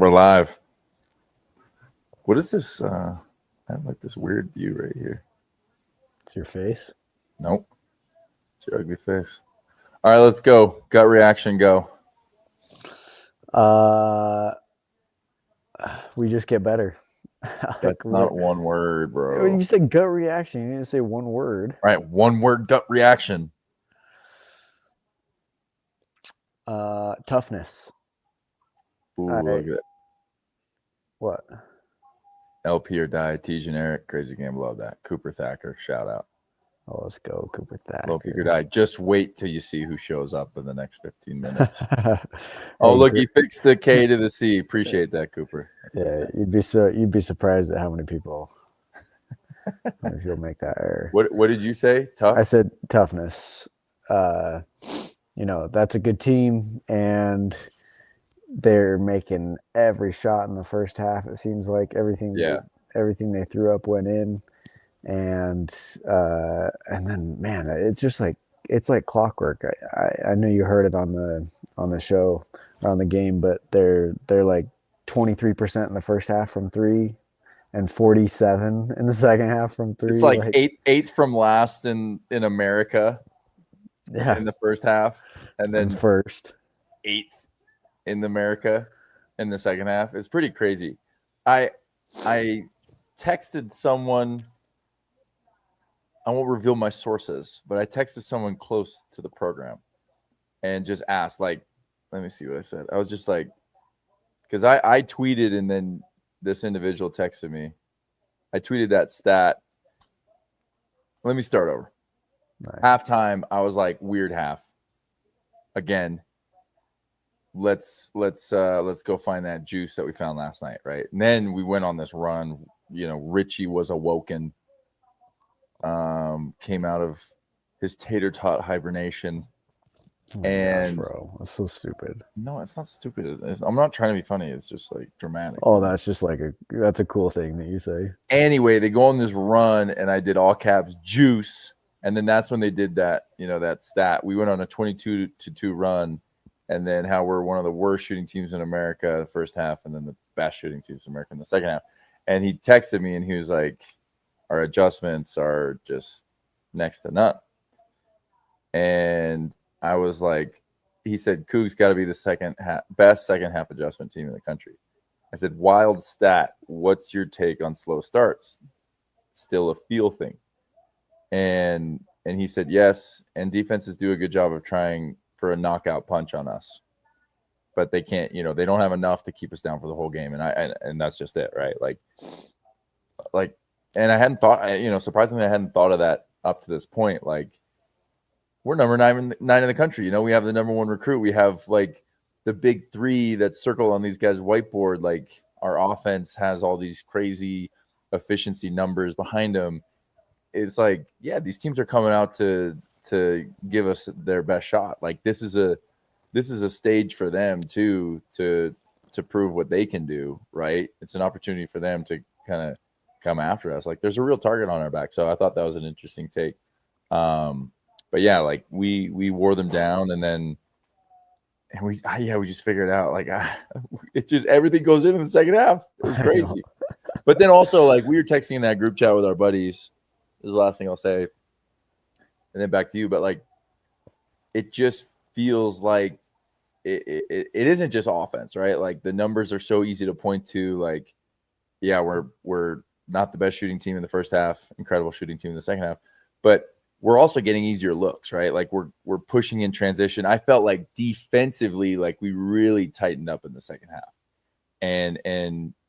We're live. What is this? I have like this weird view right here. It's your face? Nope. It's your ugly face. All right, let's go. Gut reaction, go. We just get better. That's not one word, bro. When you say gut reaction, you didn't say one word. All right, one word gut reaction. Toughness. Ooh, look at that. What? LP or die, Haws and Eric, crazy game, love that. Cooper Thacker, shout out. Oh, let's go, Cooper Thacker. LP or die. Just wait till you see who shows up in the next 15 minutes. Oh, look, he fixed the K to the C. Appreciate that, Cooper. That's you'd be surprised at how many people if you'll make that error. What did you say? Tough? I said toughness. That's a good team, and they're making every shot in the first half. It seems like everything they threw up went in, and then man, it's just like clockwork. I know you heard it on the show or on the game, but they're like 23% in the first half from three, and 47 in the second half from three. It's like eighth from last in America. Yeah, in the first half, and then first 8th in America in the second half. It's pretty crazy. I texted someone. I won't reveal my sources, but I texted someone close to the program and just asked, like, let me see what I said. I was just like, because I tweeted and then this individual texted me. I tweeted that stat. Let me start over. Nice. Halftime, I was like, weird half. Again, let's go find that juice that we found last night, right? And then we went on this run. Richie was awoken. Came out of his tater tot hibernation. Gosh, bro, that's so stupid. No, it's not stupid. I'm not trying to be funny. It's just like dramatic. Oh, that's just like that's a cool thing that you say. Anyway, they go on this run, and I did all caps juice. And then that's when they did that, that stat. We went on a 22-2 run, and then how we're one of the worst shooting teams in America the first half, and then the best shooting teams in America in the second half. And he texted me, and he was like, our adjustments are just next to none. And I was like, he said, Cougs got to be the best second half adjustment team in the country. I said, wild stat. What's your take on slow starts? Still a feel thing. And he said yes, and defenses do a good job of trying for a knockout punch on us, but they can't. They don't have enough to keep us down for the whole game, and that's just it, right? Like, and I hadn't thought. Surprisingly, I hadn't thought of that up to this point. Like, we're number 9 in the country. We have the number 1 recruit. We have like the big 3 that's circled on these guys' whiteboard. Like, our offense has all these crazy efficiency numbers behind them. It's like, yeah, these teams are coming out to give us their best shot. Like, this is a stage for them too to prove what they can do, right? It's an opportunity for them to kind of come after us. Like, there's a real target on our back. So I thought that was an interesting take. But yeah, like we wore them down, and we just figured out, like, it just, everything goes in the second half. It was crazy. But then also, like, we were texting in that group chat with our buddies. This is the last thing I'll say, and then back to you. But like, it just feels like it isn't just offense, right? Like, the numbers are so easy to point to. Like, yeah, we're not the best shooting team in the first half, incredible shooting team in the second half, but we're also getting easier looks, right? Like, we're pushing in transition. I felt like defensively, like, we really tightened up in the second half, and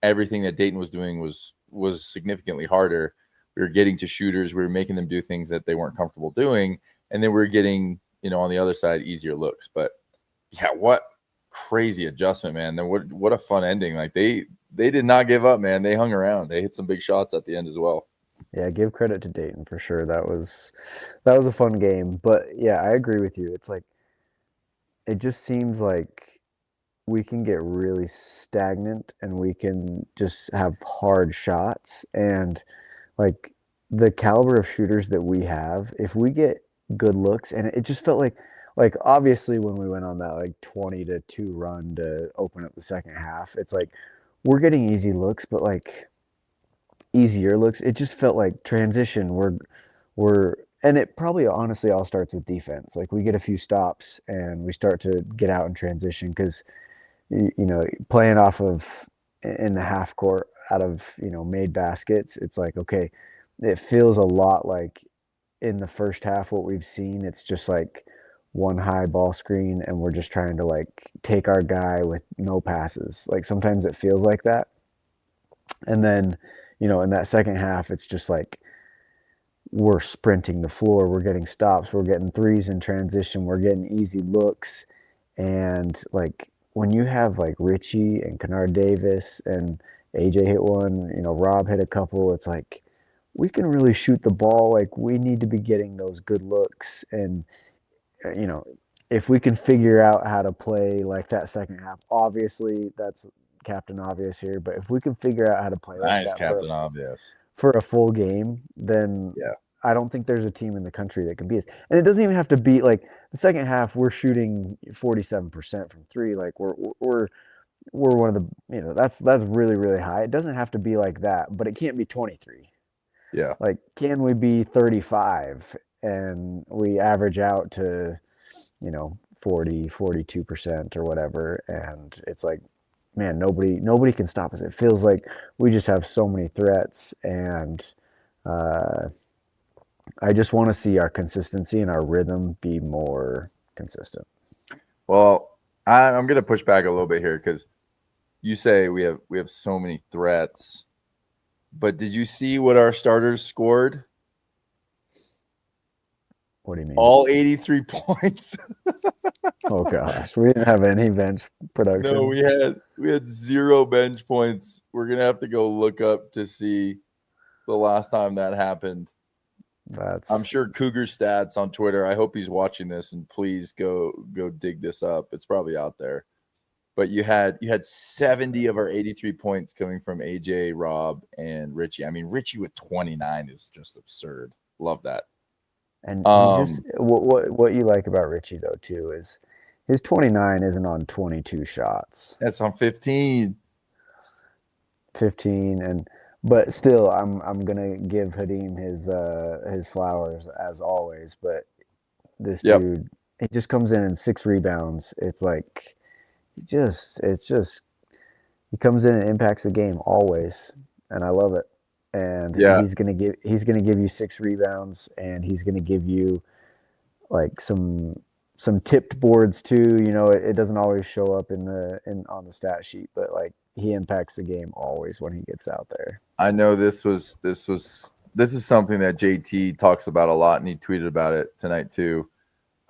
everything that Dayton was doing was significantly harder. We were getting to shooters. We were making them do things that they weren't comfortable doing. And then we were getting, on the other side, easier looks. But yeah, what crazy adjustment, man. Then what a fun ending. Like, they did not give up, man. They hung around. They hit some big shots at the end as well. Yeah, give credit to Dayton for sure. That was a fun game. But yeah, I agree with you. It's like, it just seems like we can get really stagnant, and we can just have hard shots. And like, the caliber of shooters that we have, if we get good looks, and it just felt like like obviously when we went on that like 20-2 run to open up the second half, it's like we're getting easy looks, but like easier looks. It just felt like transition. We're and it probably honestly all starts with defense. Like we get a few stops and we start to get out in transition because you know, playing off of in the half court out of, you know, made baskets, it's like, okay, it feels a lot like in the first half what we've seen. It's just like one high ball screen and we're just trying to like take our guy with no passes. Like sometimes it feels like that. And then, you know, in that second half, it's just like we're sprinting the floor, we're getting stops, we're getting threes in transition, we're getting easy looks. And like when you have like Richie and Kennard Davis and AJ hit one, you know, Rob hit a couple, it's like we can really shoot the ball. Like we need to be getting those good looks. And, you know, if we can figure out how to play like that second half, obviously that's Captain Obvious here, but if we can figure out how to play like Nice, that Captain Obvious. for a full game, then Yeah. I don't think there's a team in the country that can beat us. And it doesn't even have to be like the second half. We're shooting 47% from three. Like we're one of the, you know, that's really really high. It doesn't have to be like that, but it can't be 23. Yeah. Like, can we be 35 and we average out to, you know, 42% or whatever, and it's like, man, nobody can stop us. It feels like we just have so many threats, and I just want to see our consistency and our rhythm be more consistent. Well, I'm going to push back a little bit here because you say we have so many threats, but did you see what our starters scored? What do you mean? All 83 points. Oh gosh, we didn't have any bench production. No, we had 0 bench points. We're gonna have to go look up to see the last time that happened. I'm sure Cougar Stats on Twitter. I hope he's watching this, and please go dig this up. It's probably out there. But you had 70 of our 83 points coming from AJ, Rob, and Richie. I mean, Richie with 29 is just absurd. Love that. And he just what you like about Richie though too is his 29 isn't on 22 shots. That's on 15. 15, and but still I'm gonna give Hadim his flowers as always. But this dude, he just comes in and 6 rebounds. It's like it's just he comes in and impacts the game always, and I love it. And he's gonna give you 6 rebounds, and he's gonna give you like some tipped boards too. You know, it doesn't always show up on the stat sheet, but like he impacts the game always when he gets out there. I know this is something that JT talks about a lot, and he tweeted about it tonight too.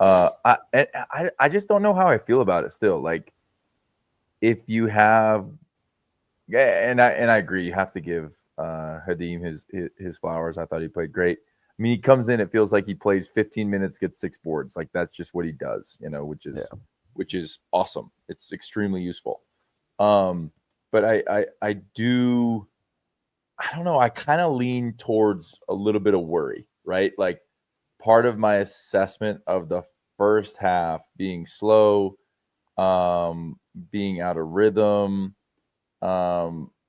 I just don't know how I feel about it still. Like, if you have, and I agree, you have to give Hadim his flowers. I thought he played great. I mean, he comes in, it feels like he plays 15 minutes, gets 6 boards. Like, that's just what he does, you know, which is awesome. It's extremely useful. But I don't know. I kind of lean towards a little bit of worry, right? Like, part of my assessment of the first half being slow, being out of rhythm,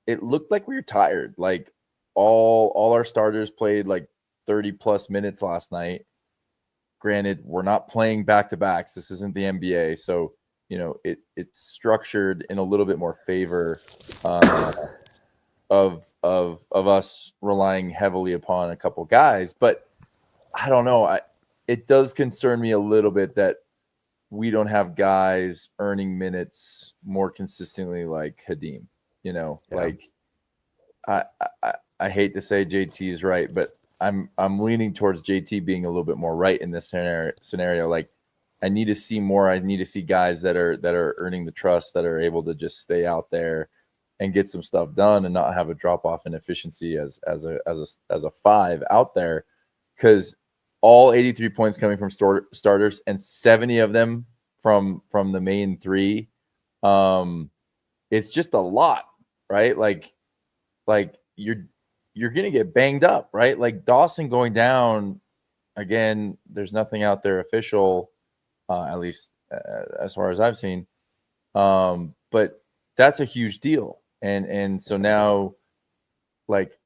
it looked like we were tired. Like, all our starters played like 30 plus minutes last night. Granted, we're not playing back-to-backs. This isn't the NBA, so you know it's structured in a little bit more favor of us relying heavily upon a couple guys. But I don't know. It does concern me a little bit that we don't have guys earning minutes more consistently like Hadim. You know, like I hate to say JT is right, but I'm leaning towards JT being a little bit more right in this scenario. Like, I need to see more. I need to see guys that are earning the trust, that are able to just stay out there and get some stuff done and not have a drop off in efficiency as a 5 out there. Because all 83 points coming from starters and 70 of them from the main 3, it's just a lot, right? Like you're gonna get banged up, right? Like Dawson going down again. There's nothing out there official. at least as far as I've seen. But that's a huge deal. And so now, like,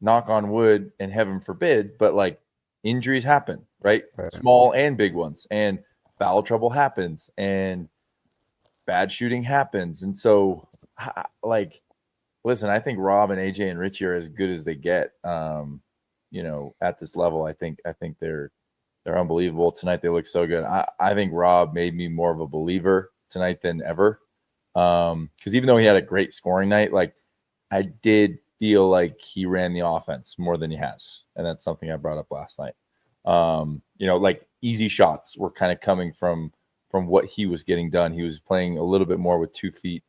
knock on wood and heaven forbid, but like injuries happen, right? Small and big ones, and foul trouble happens, and bad shooting happens. And so, like, listen, I think Rob and AJ and Richie are as good as they get. At this level, I think they're unbelievable tonight. They look so good. I think Rob made me more of a believer tonight than ever. Because even though he had a great scoring night, like, I did feel like he ran the offense more than he has, and that's something I brought up last night. Like, easy shots were kind of coming from what he was getting done. He was playing a little bit more with 2 feet,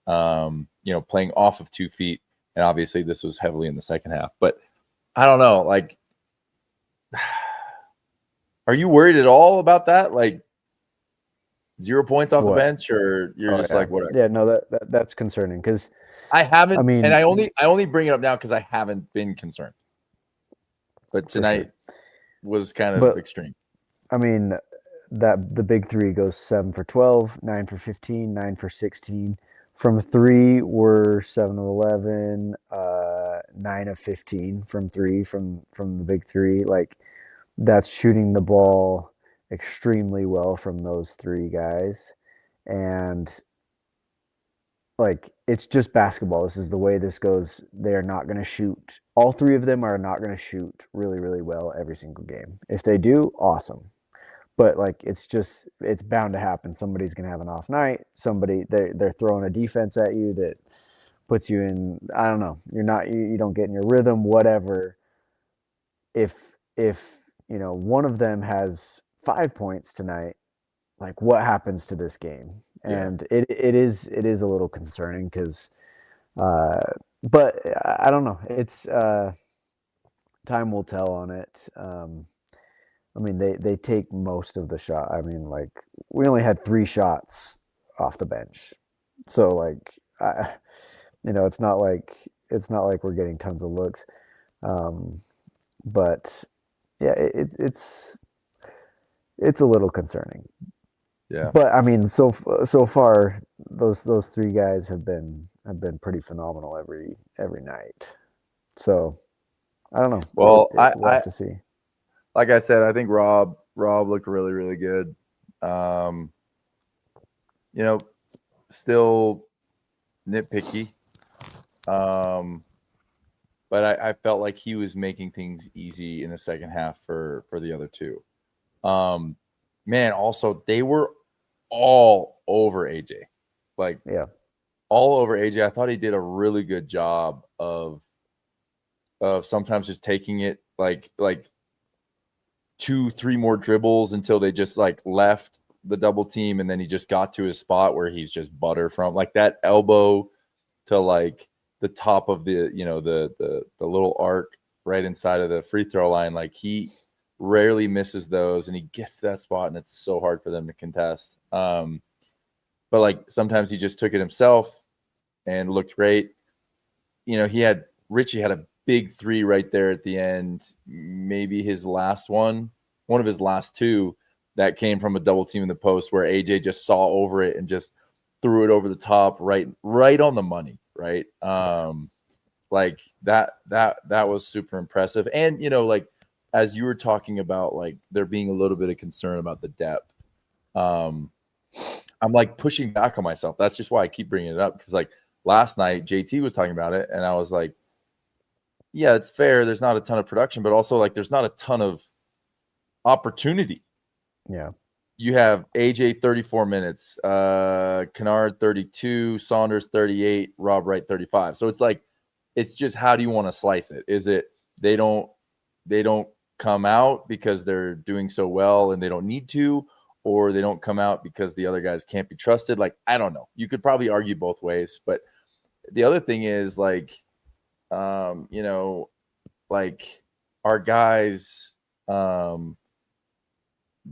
playing off of 2 feet, and obviously this was heavily in the second half. But I don't know, like, are you worried at all about that? Like, 0 points off the bench, or you're just like, whatever? Yeah, no, that's concerning because I haven't. I mean, and I only bring it up now because I haven't been concerned. But tonight was kind of extreme. I mean, that the big three goes 7 for 12, 9 for 15, 9 for 16. From 3, we're 7 of 11, 9 of 15 from 3 from the big three. Like, that's shooting the ball extremely well from those 3 guys. And like, it's just basketball. This is the way this goes. They're not going to shoot. All 3 of them are not going to shoot really, really well every single game. If they do, awesome. But like, it's bound to happen. Somebody's going to have an off night. They're throwing a defense at you that puts you in, I don't know, you don't get in your rhythm, whatever. If one of them has 5 points tonight, like, what happens to this game? And it is a little concerning because, but I don't know. It's time will tell on it. I mean, they take most of the shot. I mean, like, we only had 3 shots off the bench, so like, it's not like we're getting tons of looks. But yeah, it's a little concerning. Yeah. But I mean, so far, those 3 guys have been pretty phenomenal every night. So I don't know. Well, we'll have to see. Like I said, I think Rob looked really, really good. Still nitpicky. But I felt like he was making things easy in the second half for the other 2. Man, also, they were all over AJ. Like, all over AJ. I thought he did a really good job of sometimes just taking it like 2-3 more dribbles until they just like left the double team, and then he just got to his spot where he's just butter from, like, that elbow to like the top of the the little arc right inside of the free throw line. Like, he rarely misses those, and he gets that spot, and it's so hard for them to contest. But like, sometimes he just took it himself and looked great. Richie had a big 3 right there at the end, maybe his last one of his last 2, that came from a double team in the post where AJ just saw over it and just threw it over the top, right on the money, right? Like, that was super impressive. And like, as you were talking about, like, there being a little bit of concern about the depth, I'm like pushing back on myself. That's just why I keep bringing it up, because like last night JT was talking about it, and I was like, yeah, it's fair. There's not a ton of production, but also, like, there's not a ton of opportunity. Yeah. You have AJ 34 minutes, Kennard 32, Saunders 38, Rob Wright 35. So it's like, it's just, how do you want to slice it? Is it they don't come out because they're doing so well and they don't need to, or they don't come out because the other guys can't be trusted? Like, I don't know. You could probably argue both ways. But the other thing is, like, like, our guys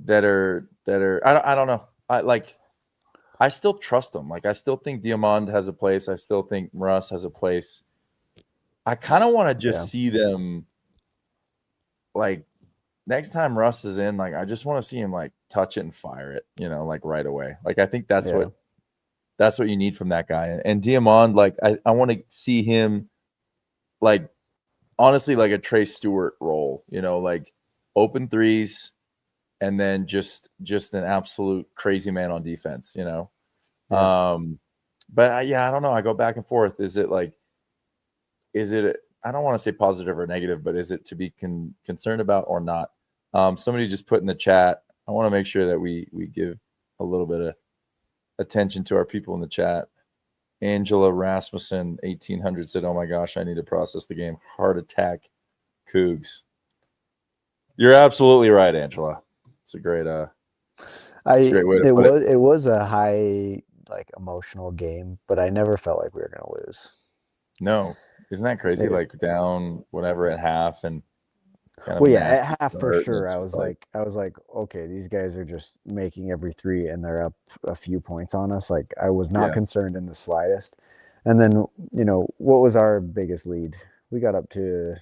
that are I don't know. I still trust them. Like, I still think Diamond has a place. I still think Russ has a place. I kind of want to just see them, like, next time Russ is in, like I just want to see him like touch it and fire it, like right away. Like I think that's what you need from that guy. And Diamond, like I want to see him like honestly like a Trey Stewart role, like open threes and then just an absolute crazy man on defense, Yeah. But I don't know. I go back and forth. Is it I don't want to say positive or negative, but is it to be concerned about or not? Somebody just put in the chat. I want to make sure that we give a little bit of attention to our people in the chat. Angela Rasmussen, 1800 said, "Oh my gosh, I need to process the game. Heart attack, Cougs." You're absolutely right, Angela. It's a great way to put it. It was a high like emotional game, but I never felt like we were going to lose. No, isn't that crazy? Like down whatever at half and. At half for sure. I was like, okay, these guys are just making every three and they're up a few points on us. Like I was not concerned in the slightest. And then, what was our biggest lead? We got up to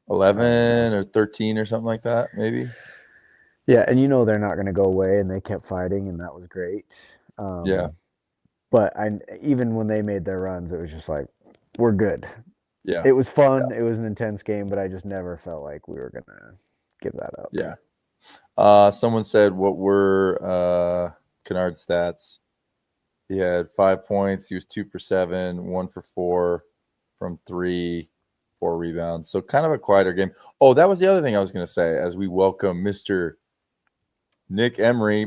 11 or 13 or something like that, maybe. Yeah, and they're not going to go away, and they kept fighting, and that was great. But even when they made their runs, it was just like, we're good. Yeah. It was fun. Yeah. It was an intense game, but I just never felt like we were going to give that up. Yeah. Someone said, what were Kennard's stats? He had 5 points. He was 2 for 7, 1 for 4 from 3, 4 rebounds. So kind of a quieter game. Oh, that was the other thing I was going to say as we welcome Mr. Nick Emery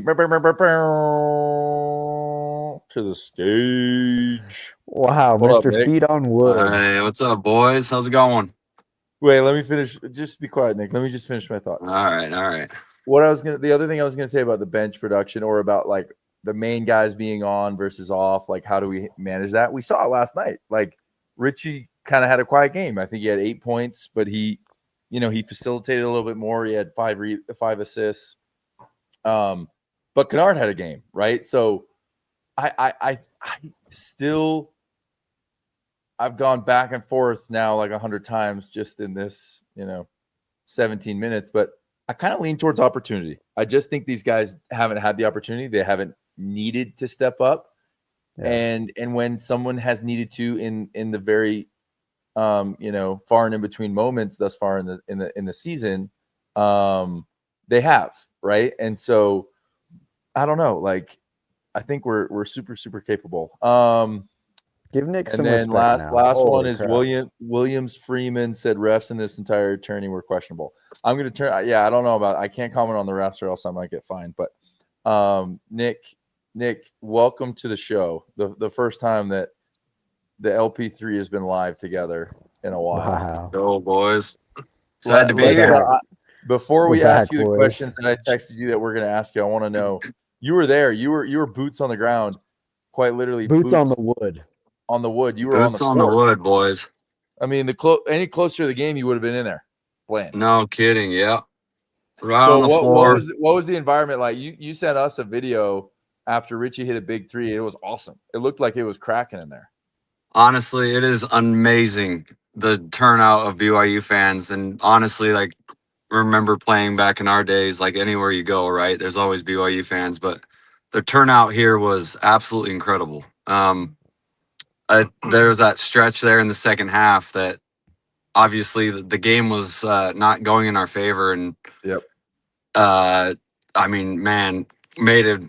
to the stage. Wow, What Mr. up, Feet on Wood. Hey, what's up, boys? How's it going? Wait, let me finish. Just be quiet, Nick. Let me just finish my thought. All right. The other thing I was gonna say about the bench production or about like the main guys being on versus off, like how do we manage that? We saw it last night. Like Richie kind of had a quiet game. I think he had 8 points, but he facilitated a little bit more. He had 5 assists. But Kennard had a game, right? So I still I've gone back and forth now like 100 times just in this, 17 minutes, but I kind of lean towards opportunity. I just think these guys haven't had the opportunity. They haven't needed to step up. Yeah. And when someone has needed to in the very far and in between moments thus far in the season, they have, right? And so I don't know, like I think we're super, super capable. Give Nick and some then respect last now. one is Williams Freeman said refs in this entire tourney were questionable. I'm gonna turn. Yeah, I don't know I can't comment on the refs or else I might get fined. But Nick, welcome to the show. The first time that the LP3 has been live together in a while. Wow. Go, boys. Excited to be here. Before we ask you the questions that I texted you that we're gonna ask you, I want to know you were there. You were boots on the ground, quite literally. Boots on the wood. On the wood, you were boots on the wood, boys. I mean, any closer to the game, you would have been in there playing. No kidding, yeah. Right so on the floor. What was the environment like? You sent us a video after Richie hit a big 3. It was awesome. It looked like it was cracking in there. Honestly, it is amazing the turnout of BYU fans, and honestly, like remember playing back in our days, like anywhere you go, right? There's always BYU fans, but the turnout here was absolutely incredible. There was that stretch there in the second half that obviously the game was not going in our favor. And I mean, man, made a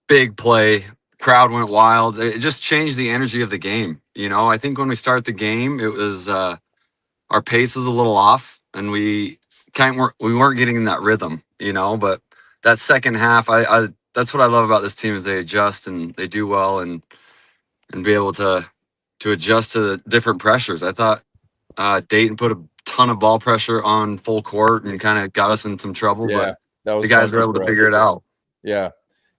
big play. Crowd went wild. It just changed the energy of the game. I think when we start the game, it was our pace was a little off and we weren't getting in that rhythm, but that second half, I that's what I love about this team is they adjust and they do well and be able to adjust to the different pressures. I thought Dayton put a ton of ball pressure on full court and kind of got us in some trouble, but the guys were able to figure it out. Yeah.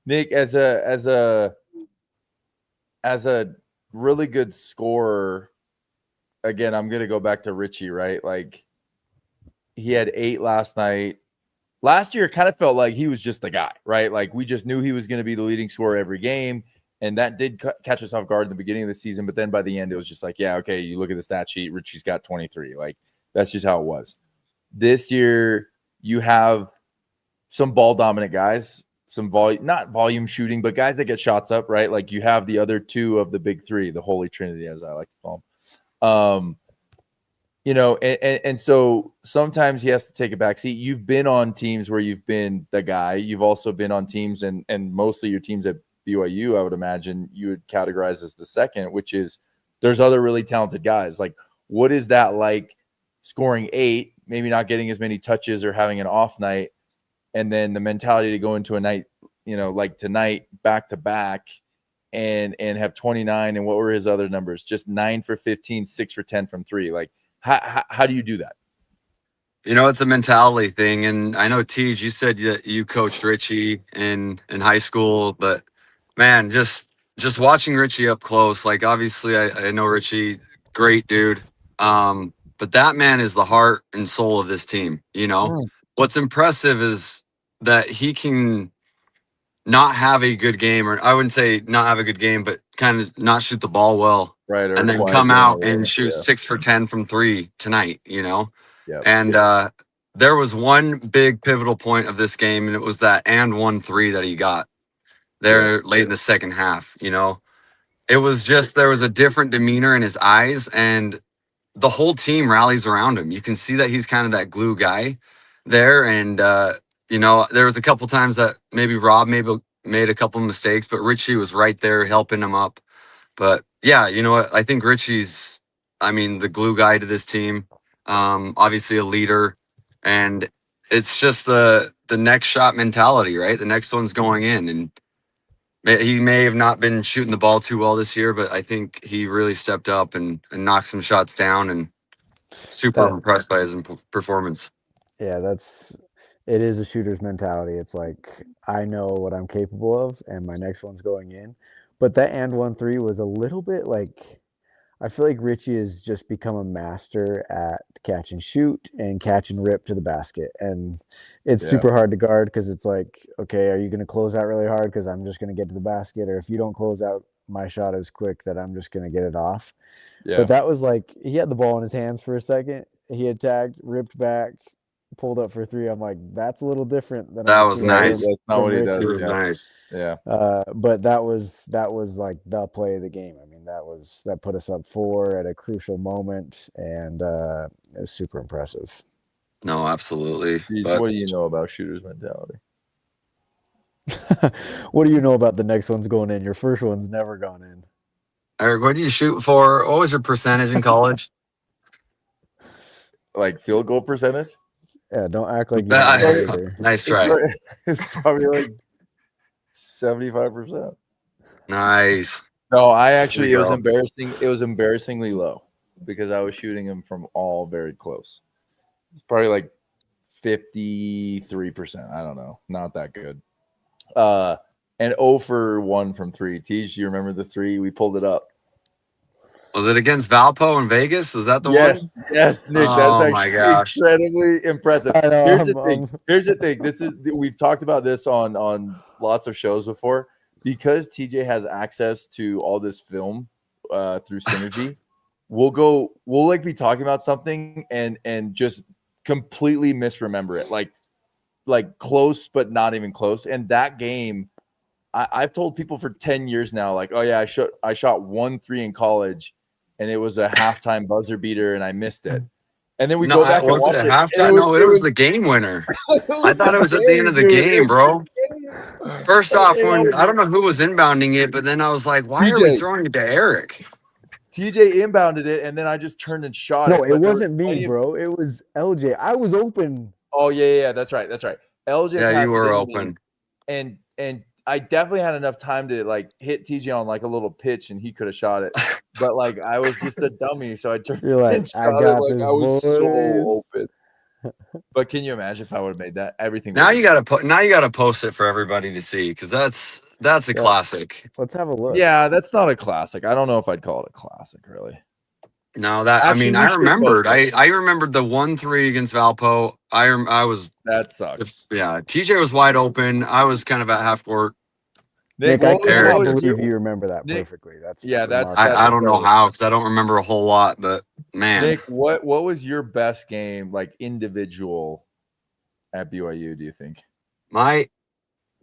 Nick, as a really good scorer, again, I'm going to go back to Richie, right? Like he had 8 last night. Last year, it kind of felt like he was just the guy, right? Like we just knew he was going to be the leading scorer every game. And that did catch us off guard in the beginning of the season. But then by the end, it was just like, yeah, okay, you look at the stat sheet, Richie's got 23. Like, that's just how it was. This year, you have some ball dominant guys, some volume, not volume shooting, but guys that get shots up, right? Like you have the other two of the big three, the Holy Trinity, as I like to call them. You know, and so sometimes he has to take a back seat. You've been on teams where you've been the guy. You've also been on teams, and mostly your teams at BYU, I would imagine you would categorize as the second, which is there's other really talented guys. Like, what is that like scoring 8, maybe not getting as many touches or having an off night, and then the mentality to go into a night, you know, like tonight, back to back, and have 29, and what were his other numbers? Just 9 for 15, 6 for 10 from 3. Like, how do you do that? You know, it's a mentality thing. And I know, Tej, you said that you coached Richie in high school, but man, just watching Richie up close, like obviously I know Richie, great dude. But that man is the heart and soul of this team. You know, what's impressive is that he can not have a good game, or I wouldn't say not have a good game, but kind of not shoot the ball well. Right. And then come out and shoot 6 for 10 from 3 tonight, you know? Yep. And there was one big pivotal point of this game, and it was that 1-3 that he got there late in the second half, you know? It was just, there was a different demeanor in his eyes, and the whole team rallies around him. You can see that he's kind of that glue guy there. And, you know, there was a couple times that maybe Rob made a couple mistakes, but Richie was right there helping him up. But yeah, you know what? I think Richie's, I mean, the glue guy to this team. Obviously a leader, and it's just the next shot mentality, right? The next one's going in, and he may have not been shooting the ball too well this year, but I think he really stepped up and knocked some shots down, and super impressed by his performance. Yeah, it is a shooter's mentality. It's like, I know what I'm capable of, and my next one's going in. But that 1-3 was a little bit like, I feel like Richie has just become a master at catch and shoot and catch and rip to the basket. And it's super hard to guard because it's like, okay, are you going to close out really hard because I'm just going to get to the basket? Or if you don't close out my shot as quick, that I'm just going to get it off. Yeah. But that was like, he had the ball in his hands for a second. He attacked, ripped back, pulled up for 3. I'm like, that's a little different than that was nice. That's not what he does. It was nice. Yeah. But that was like the play of the game. I mean, that put us up 4 at a crucial moment, and it was super impressive. No, absolutely. Jeez, what do you know about shooters' mentality? What do you know about the next one's going in? Your first one's never gone in. Eric, what do you shoot for? What was your percentage in college? Like field goal percentage? Yeah, don't act like you know either. Nice try. It's probably like 75%. Nice. No, I actually, it was embarrassing. It was embarrassingly low because I was shooting them from all very close. It's probably like 53%. I don't know. Not that good. And 0 for 1 from 3. Tej, do you remember the 3? We pulled it up. Was it against Valpo in Vegas? Is that the one? Yes, Nick. That's actually incredibly impressive. Here's the thing. We've talked about this on lots of shows before. Because TJ has access to all this film through Synergy, we'll like be talking about something and just completely misremember it. Like close, but not even close. And that game, I've told people for 10 years now, like, oh yeah, I shot 1-3 in college, and it was a halftime buzzer beater, and I missed it. And then we go back and watch it. Halftime? No, it was the game winner. I thought it was at the end of the game, bro. First off, when I don't know who was inbounding it, but then I was like, why are we throwing it to Eric? TJ inbounded it, and then I just turned and shot it. No, it wasn't me, bro. It was LJ. I was open. Oh, yeah. That's right. LJ. Yeah, you were open. And I definitely had enough time to like hit TJ on like a little pitch, and he could have shot it. But like I was just a dummy, so I turned and shot it like I was so open. But can you imagine if I would have made that? Everything. Now you gotta post it for everybody to see, because that's a classic. Let's have a look. Yeah, that's not a classic. I don't know if I'd call it a classic, really. No, that actually, I remembered. I remembered the 1-3 against Valpo. I was that sucks. Yeah, TJ was wide open. I was kind of at half court. Nick, I can't believe you remember that perfectly. That's I don't know how, because I don't remember a whole lot. But man, Nick, what was your best game, like individual at BYU, do you think? My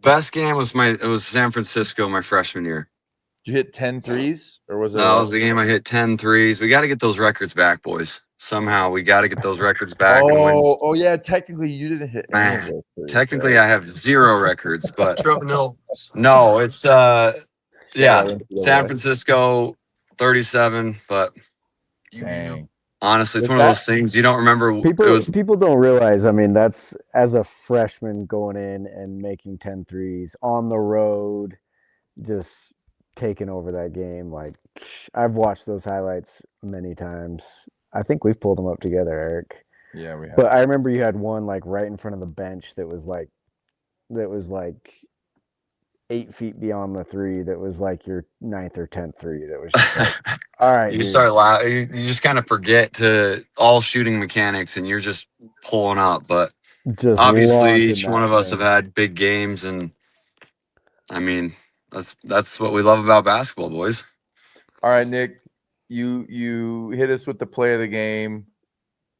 best game was San Francisco my freshman year. Did you hit 10 threes or was it? No, it was the game I hit 10 threes. We got to get those records back, boys. Somehow we got to get those records back. Oh yeah. Technically, you didn't hit any of those threes. Technically, right? I have 0 records, but no, it's San Francisco 37. But dang. Honestly, it's one of those things you don't remember. People don't realize. I mean, that's as a freshman going in and making 10 threes on the road, just taking over that game. Like, I've watched those highlights many times. I think we've pulled them up together, Eric. Yeah, we have. But I remember you had one like right in front of the bench that was like 8 feet beyond the three. That was like your 9th or 10th three. That was just like, all right. You start you just kind of forget to all shooting mechanics, and you're just pulling up. But just obviously, each one of us have had big games, and I mean, that's what we love about basketball, boys. All right, Nick, you hit us with the play of the game.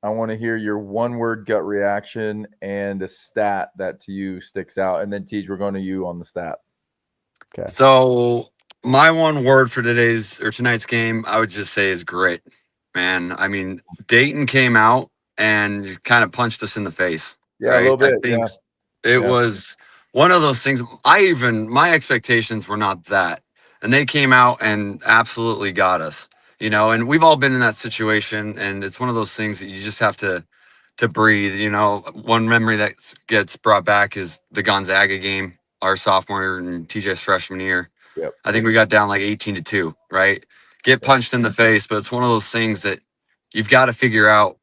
I want to hear your one-word gut reaction and a stat that to you sticks out. And then, Tej, we're going to you on the stat. Okay. So my one word for tonight's game, I would just say is grit, man. I mean, Dayton came out and kind of punched us in the face. Yeah, right? A little bit. I think it was one of those things. My expectations were not that. And they came out and absolutely got us. And we've all been in that situation, and it's one of those things that you just have to breathe. One memory that gets brought back is the Gonzaga game, our sophomore year and TJ's freshman year. Yep. I think we got down like 18-2, right? Get punched in the face, but it's one of those things that you've got to figure out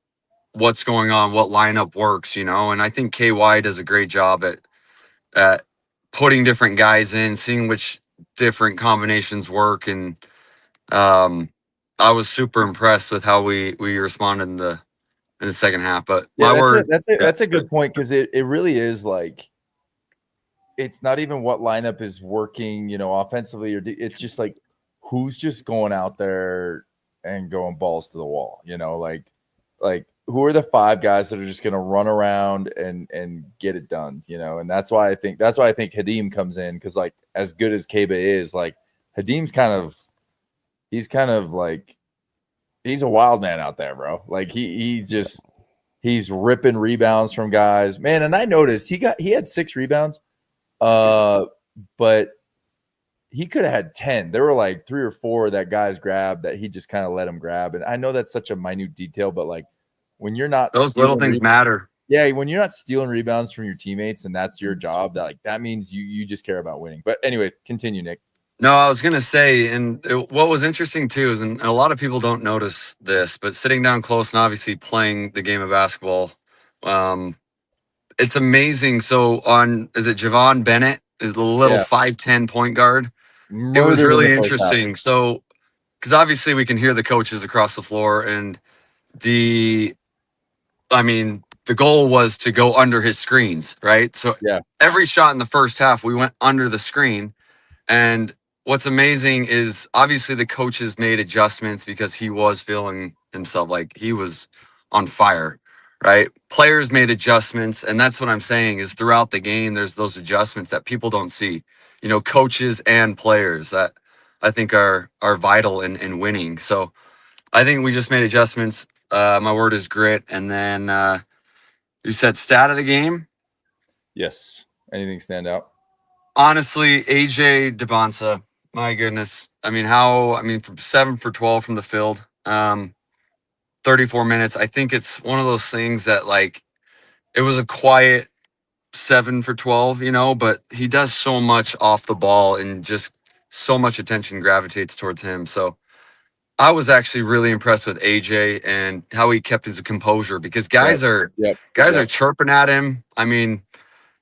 what's going on, what lineup works, and I think KY does a great job at putting different guys in, seeing which different combinations work, and I was super impressed with how we responded in the second half. But that's a good point, because it really is like, it's not even what lineup is working, offensively, or it's just like who's just going out there and going balls to the wall, like who are the 5 guys that are just going to run around and get it done, and that's why I think Hadim comes in, because like as good as Keba is, like Hadim's he's a wild man out there, bro. Like he's ripping rebounds from guys, man. And I noticed he had 6 rebounds, but he could have had 10. There were like 3 or 4 that guys grabbed that he just kind of let him grab. And I know that's such a minute detail, but like when you're not, those little things matter. Yeah, when you're not stealing rebounds from your teammates and that's your job, that means you just care about winning. But anyway, continue, Nick. No, I was going to say, what was interesting too is, and a lot of people don't notice this, but sitting down close and obviously playing the game of basketball, it's amazing. So is it Javon Bennett is the little 5'10" point guard? It was really interesting. So, because obviously we can hear the coaches across the floor, and the goal was to go under his screens, right? So every shot in the first half, we went under the screen. And what's amazing is obviously the coaches made adjustments because he was feeling himself like he was on fire, right? Players made adjustments. And that's what I'm saying is throughout the game, there's those adjustments that people don't see, coaches and players that I think are vital in winning. So I think we just made adjustments. My word is grit. And then you said stat of the game? Yes. Anything stand out? Honestly, AJ DeBonsa, my goodness. From 7 for 12 from the field, 34 minutes. I think it's one of those things that like, it was a quiet 7 for 12, but he does so much off the ball and just so much attention gravitates towards him. So I was actually really impressed with AJ and how he kept his composure, because guys are chirping at him.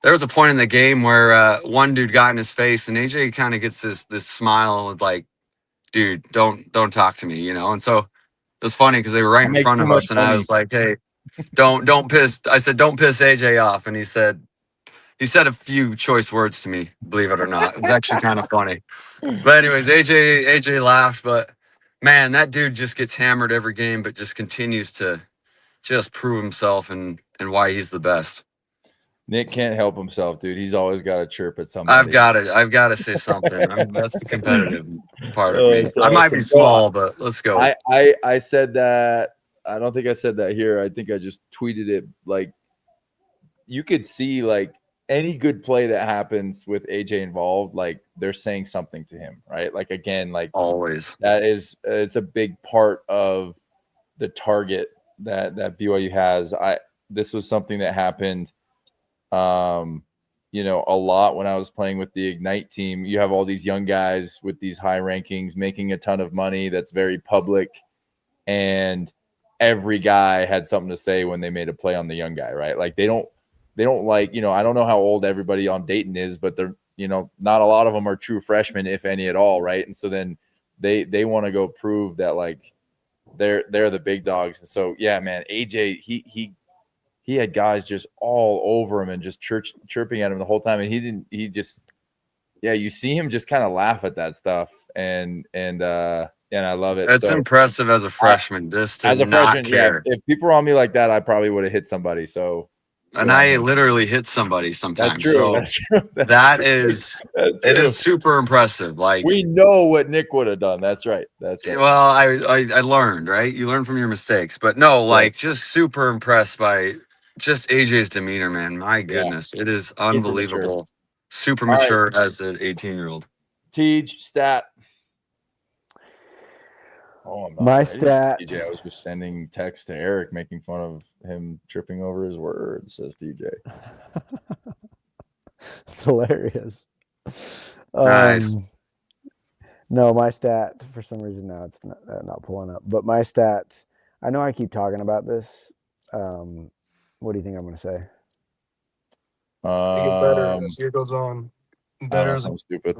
There was a point in the game where one dude got in his face, and AJ kind of gets this smile of like, dude, don't talk to me, And so it was funny because they were right in front of us, and I was like, hey, don't piss. I said, don't piss AJ off, and he said a few choice words to me, believe it or not. It was actually kind of funny. But anyways, AJ laughed, but man, that dude just gets hammered every game, but just continues to just prove himself and why he's the best. Nick can't help himself, dude. He's always got to chirp at somebody. I've got to say something. That's the competitive part of me. It's I might be awesome. small, but let's go. I said that. I don't think I said that here. I think I just tweeted it. Like, you could see, like, any good play that happens with AJ involved, like, they're saying something to him, right? Like, again, like, always, it's a big part of the target that BYU has. This was something that happened, you know, a lot when I was playing with the Ignite team. You have all these young guys with these high rankings making a ton of money. That's very public, and every guy had something to say when they made a play on the young guy, right? Like, they don't like, you know, I don't know how old everybody on Dayton is, but they're, you know, not a lot of them are true freshmen, if any at all, right? And so then they want to go prove that, like, they're the big dogs. And so, yeah, man, AJ, he had guys just all over him and just chirping at him the whole time, and you see him just kind of laugh at that stuff, and I love it. It's impressive as a freshman. As a freshman, care. Yeah. If people were on me like that, I probably would have hit somebody. So, and I literally hit somebody sometimes. That's true. So that is it is super impressive. Like, we know what Nick would have done. That's right. Well, I learned, right? You learn from your mistakes, but no, like, just super impressed by just AJ's demeanor, man. My goodness, it is unbelievable. Super mature as an 18-year-old. Tej, stat. Oh, my stat. DJ, I was just sending text to Eric making fun of him tripping over his words, says DJ. It's hilarious. Nice. No, my stat, for some reason now it's not pulling up. But my stat, I know I keep talking about this. What do you think I'm going to say? Get better as the year goes on. Better as stupid.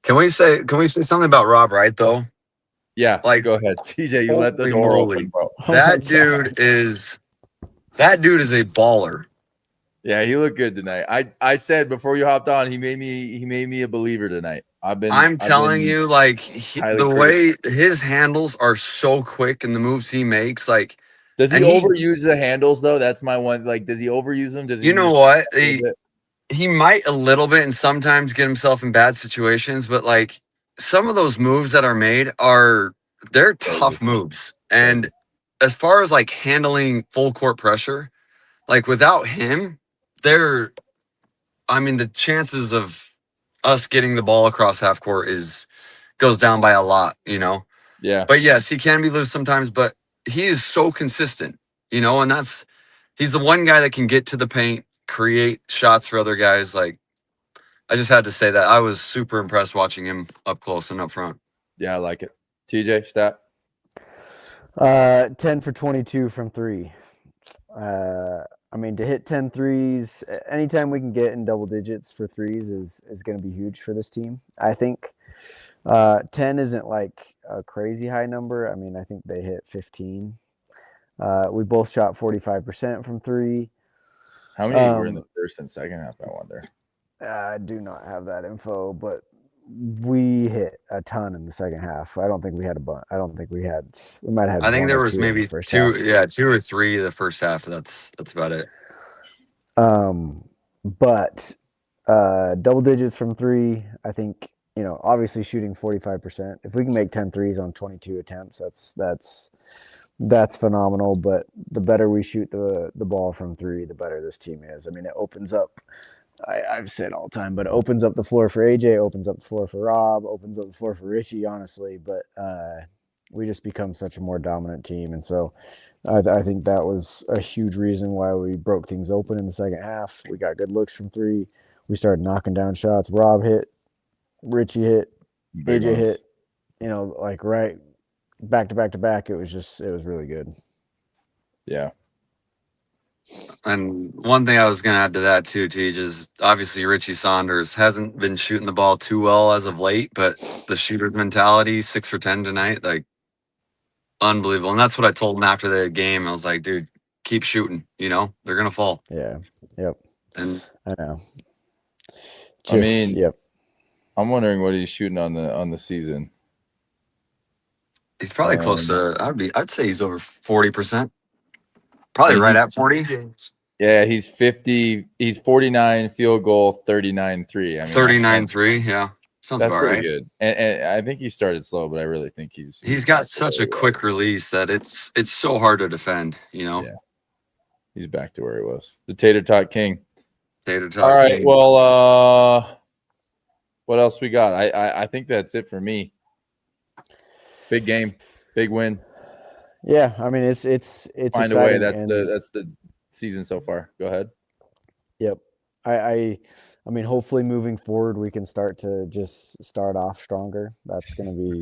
Can we say something about Rob Wright though? Yeah, like, go ahead, TJ. You let the door open, bro. That dude is a baller. Yeah, he looked good tonight. I said before you hopped on, he made me a believer tonight. I'm telling you, like, the way his handles are so quick and the moves he makes, like, does he overuse the handles though? That's my one. Like, does he overuse them? Does he? You know what? He might a little bit, and sometimes get himself in bad situations, but like, some of those moves that are made they're tough moves. And as far as like handling full court pressure, like, without him, the chances of us getting the ball across half court goes down by a lot, you know? Yeah. But yes, he can be loose sometimes, but he is so consistent, you know, and he's the one guy that can get to the paint, create shots for other guys. Like, I just had to say that I was super impressed watching him up close and up front. Yeah, I like it. TJ, stat. 10 for 22 from 3. I mean, to hit 10 threes, anytime we can get in double digits for threes is going to be huge for this team. I think 10 isn't like a crazy high number. I mean, I think they hit 15. We both shot 45% from 3. How many were in the first and second half, I wonder? I do not have that info, but we hit a ton in the second half. I don't think we had a bunch. We might have. I think there was maybe 2 or 3 the first half. That's about it. But double digits from 3, I think, you know, obviously shooting 45%. If we can make 10 threes on 22 attempts, that's phenomenal. But the better we shoot the ball from 3, the better this team is. I mean, it opens up. I've said all the time, but it opens up the floor for AJ, opens up the floor for Rob, opens up the floor for Richie, honestly. But we just become such a more dominant team. And so I think that was a huge reason why we broke things open in the second half. We got good looks from 3. We started knocking down shots. Rob hit, Richie hit, AJ hit, you know, like right back to back to back. It was really good. Yeah. And one thing I was going to add to that too, Tej, is obviously Richie Saunders hasn't been shooting the ball too well as of late, but the shooter's mentality, 6 for 10 tonight, like, unbelievable. And that's what I told him after the game. I was like, dude, keep shooting, you know, they're going to fall. Yeah. Yep. And I know. Yep. I'm wondering what he's shooting on the season. He's probably close to, I'd say he's over 40%. Probably right at 40. Yeah, he's 50. He's 49 field goal, 39-3. I mean, 39-3. Yeah, sounds that's about pretty right. good. And I think he started slow, but I really think he's got such a quick release that it's so hard to defend. Yeah, he's back to where he was. The Tater Tot King. Tater Tot. All right. King. Well, what else we got? I think that's it for me. Big game, big win. Yeah, I mean it's find a way. That's the season so far. Go ahead. Yep. I mean, hopefully moving forward we can start off stronger. That's gonna be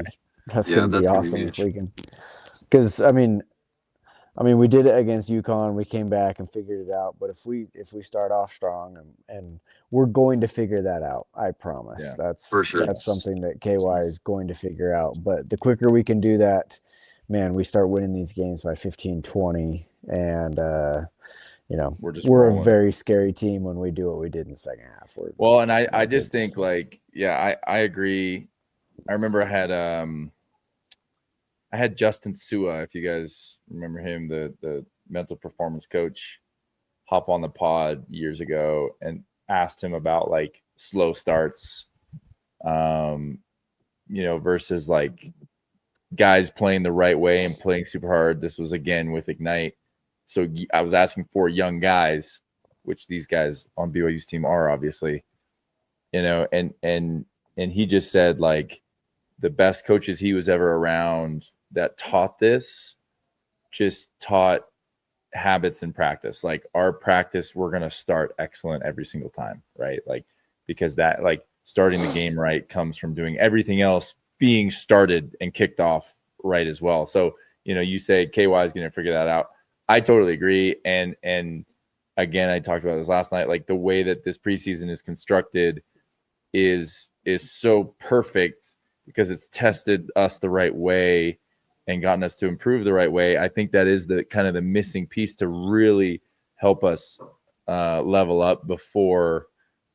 awesome if we can. Because I mean we did it against UConn. We came back and figured it out. But if we start off strong and we're going to figure that out, I promise. Yeah, that's for sure. That's something that KY is going to figure out. But the quicker we can do that, man, we start winning these games by 15-20, and we're a very scary team when we do what we did in the second half. And I just think I agree. I remember I had Justin Sua, if you guys remember him, the mental performance coach, hop on the pod years ago and asked him about like slow starts, versus like guys playing the right way and playing super hard. This was again with Ignite. So I was asking for young guys, which these guys on BYU's team are obviously, and he just said like the best coaches he was ever around that taught this just taught habits and practice. Like our practice, we're going to start excellent every single time, right? Like, because that like starting the game right comes from doing everything else being started and kicked off right as well. So, you say KY is going to figure that out. I totally agree. And again, I talked about this last night, like the way that this preseason is constructed is so perfect because it's tested us the right way and gotten us to improve the right way. I think that is the kind of the missing piece to really help us level up before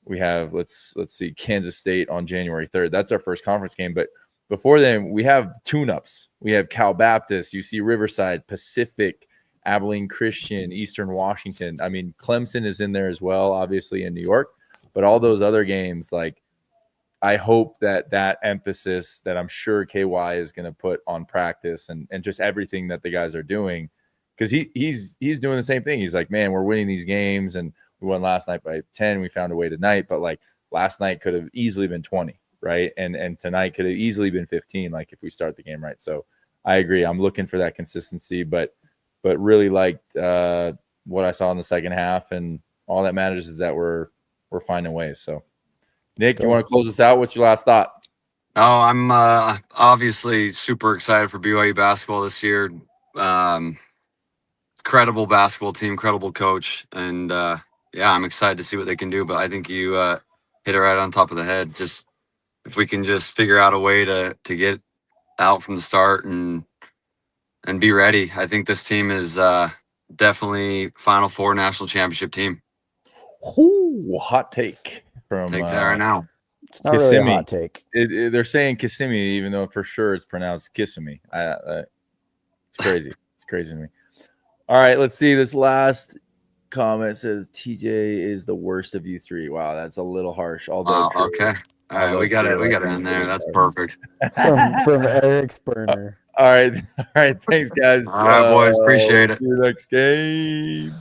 we have, let's see, Kansas State on January 3rd. That's our first conference game. But before then, we have tune-ups. We have Cal Baptist, UC Riverside, Pacific, Abilene Christian, Eastern Washington. I mean, Clemson is in there as well, obviously in New York. But all those other games, like, I hope that emphasis that I'm sure KY is going to put on practice and just everything that the guys are doing, because he's doing the same thing. He's like, man, we're winning these games, and we won last night by 10. We found a way tonight, but like last night could have easily been 20, right? And tonight could have easily been 15, like if we start the game right. So I agree. I'm looking for that consistency, but really liked what I saw in the second half, and all that matters is that we're finding ways. So. Nick, you want to close us out? What's your last thought? Oh, I'm obviously super excited for BYU basketball this year. Credible basketball team, credible coach, and I'm excited to see what they can do. But I think you hit it right on top of the head. Just if we can just figure out a way to get out from the start and be ready. I think this team is definitely Final Four national championship team. Ooh, hot take. Take that right now. It's not really a hot take. They're saying Kissimmee, even though for sure it's pronounced Kissimmee. It's crazy. It's crazy to me. All right, let's see. This last comment says TJ is the worst of you three. Wow, that's a little harsh. Although okay. All right, we got it in there. That's perfect. From Eric's burner. All right. Thanks, guys. All right, boys. Appreciate it. See you next game.